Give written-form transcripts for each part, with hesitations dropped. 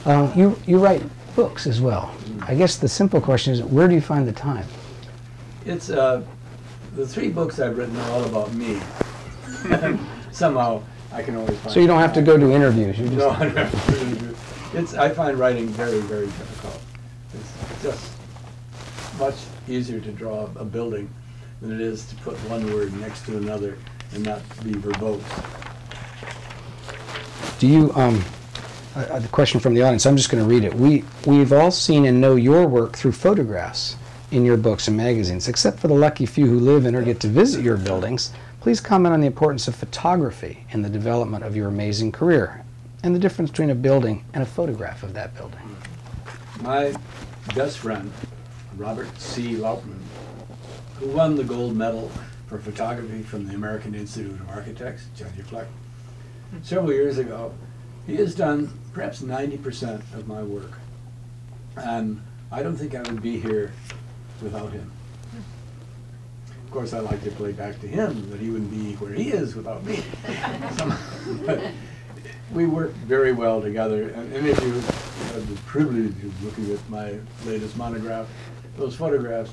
You write books as well. I guess the simple question is, where do you find the time? It's the 3 books I've written are all about me. Somehow I can always find. So you don't have to go to interviews. You just no, I don't have to do interviews. I find writing very, very difficult. It's just much easier to draw a building than it is to put one word next to another and not be verbose. Do you, the question from the audience, I'm just going to read it. We've all seen and know your work through photographs in your books and magazines. Except for the lucky few who live in or get to visit your buildings, please comment on the importance of photography in the development of your amazing career and the difference between a building and a photograph of that building. My best friend, Robert C. Lautman, who won the gold medal for photography from the American Institute of Architects, Joynt, several years ago, he has done perhaps 90% of my work. And I don't think I would be here without him. Of course, I like to play back to him that he wouldn't be where he is without me. But we work very well together. And any of you who have the privilege of looking at my latest monograph, those photographs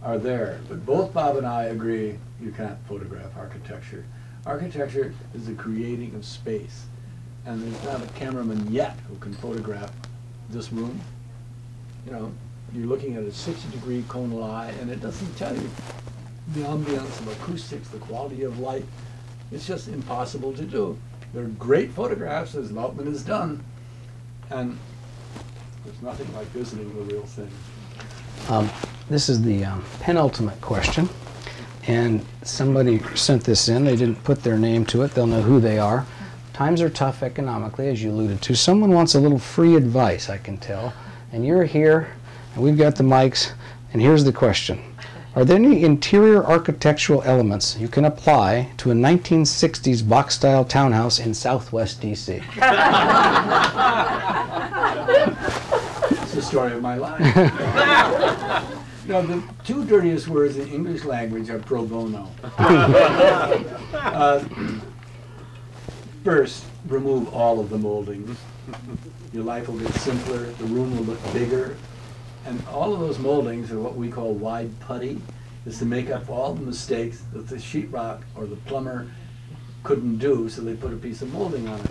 are there. But both Bob and I agree you can't photograph architecture. Architecture is the creating of space. And there's not a cameraman yet who can photograph this room. You know, you're looking at a 60-degree conal eye, and it doesn't tell you the ambience of acoustics, the quality of light. It's just impossible to do. They're great photographs, as Lautman has done, and there's nothing like visiting the real thing. This is the penultimate question, and somebody sent this in. They didn't put their name to it. They'll know who they are. Times are tough economically, as you alluded to. Someone wants a little free advice, I can tell, and you're here, and we've got the mics, and here's the question. Are there any interior architectural elements you can apply to a 1960s box-style townhouse in Southwest D.C.? It's the story of my life. You know, the 2 dirtiest words in English language are pro bono. First, remove all of the moldings. Your life will get simpler, the room will look bigger, and all of those moldings are what we call wide putty, is to make up all the mistakes that the sheetrock or the plumber couldn't do, so they put a piece of molding on it.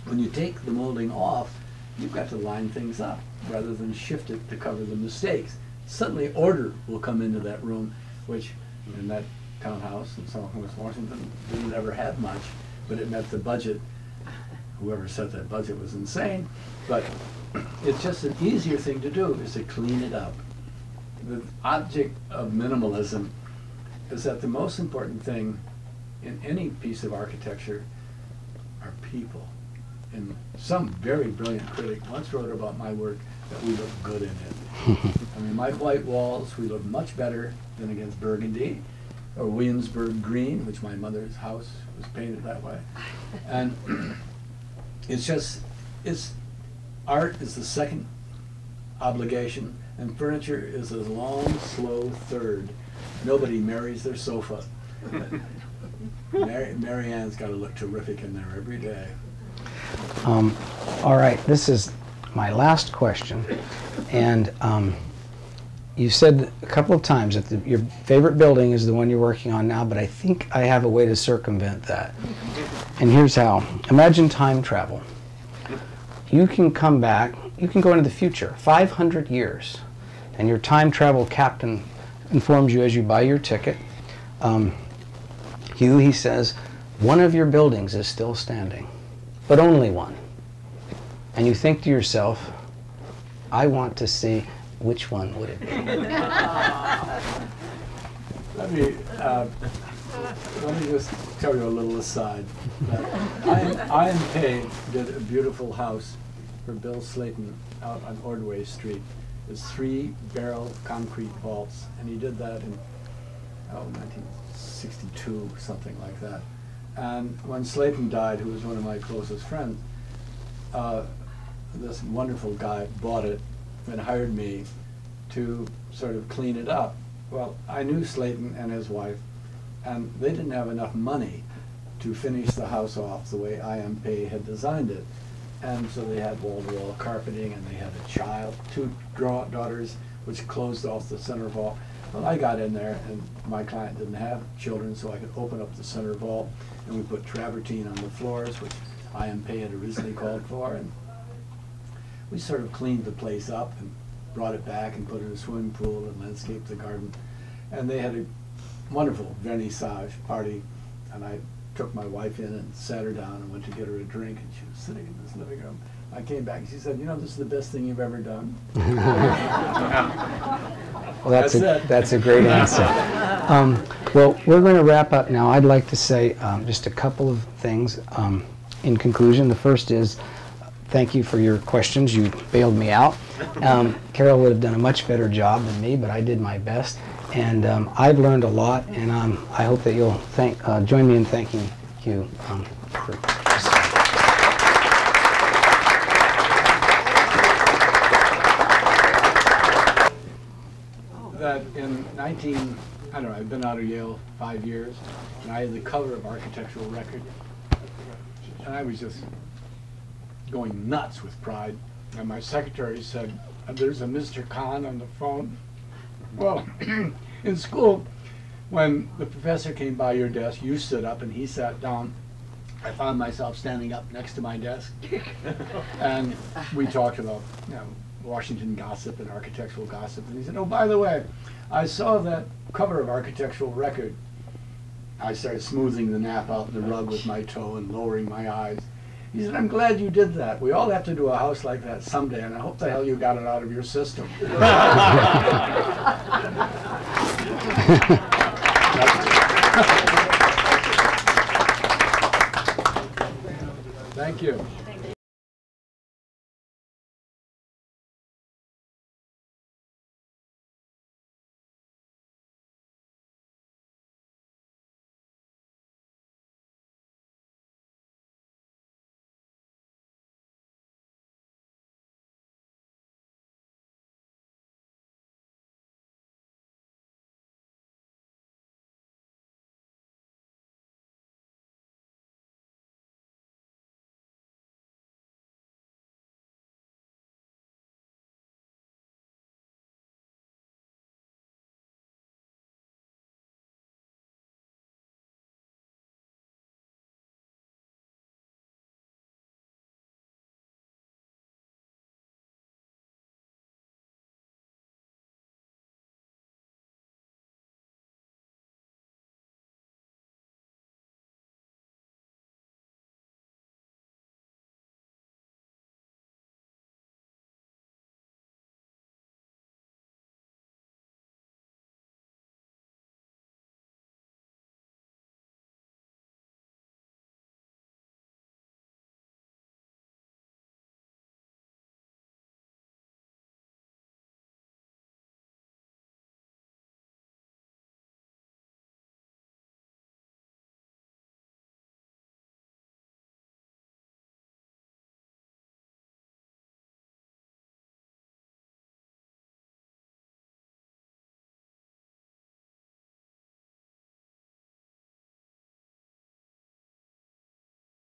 When you take the molding off, you've got to line things up rather than shift it to cover the mistakes. Suddenly order will come into that room, which in that townhouse in Southwest Washington didn't ever have much, but it met the budget. Whoever set that budget was insane, but it's just an easier thing to do, is to clean it up. The object of minimalism is that the most important thing in any piece of architecture are people. And some very brilliant critic once wrote about my work that we look good in it. I mean, my white walls, we look much better than against burgundy, or Williamsburg green, which my mother's house was painted that way. And it's just, art is the second obligation, and furniture is a long, slow third. Nobody marries their sofa. Mary Ann's got to look terrific in there every day. All right, this is my last question. And you said a couple of times that your favorite building is the one you're working on now, but I think I have a way to circumvent that. And here's how. Imagine time travel. You can come back, you can go into the future, 500 years, and your time travel captain informs you as you buy your ticket. Hugh, he says, one of your buildings is still standing, but only one. And you think to yourself, I want to see which one would it be. Let me just tell you a little aside. I.M. did a beautiful house for Bill Slayton out on Ordway Street. It's 3 barrel concrete vaults, and he did that in 1962, something like that. And when Slayton died, who was one of my closest friends, this wonderful guy bought it and hired me to sort of clean it up. Well, I knew Slayton and his wife, and they didn't have enough money to finish the house off the way I.M. had designed it. And so they had wall-to-wall carpeting, and they had a child, two daughters, which closed off the center vault. Well, I got in there, and my client didn't have children, so I could open up the center vault, and we put travertine on the floors, which IMP had originally called for, and we sort of cleaned the place up and brought it back and put in a swimming pool and landscaped the garden. And they had a wonderful vernissage party, and I took my wife in and sat her down and went to get her a drink, and she was sitting in this living room. I came back and she said, "You know, this is the best thing you've ever done." Well, that's a great answer. Well, we're going to wrap up now. I'd like to say just a couple of things in conclusion. The first is thank you for your questions. You bailed me out. Carol would have done a much better job than me, but I did my best. And I've learned a lot, and I hope that you'll join me in thanking Hugh for that in I don't know, I've been out of Yale 5 years, and I had the cover of Architectural Record, and I was just going nuts with pride. And my secretary said, "There's a Mr. Khan on the phone." Well, in school, when the professor came by your desk, you stood up and he sat down. I found myself standing up next to my desk, and we talked about, you know, Washington gossip and architectural gossip. And he said, "Oh, by the way, I saw that cover of Architectural Record." I started smoothing the nap out in the rug with my toe and lowering my eyes. He said, "I'm glad you did that. We all have to do a house like that someday, and I hope the hell you got it out of your system."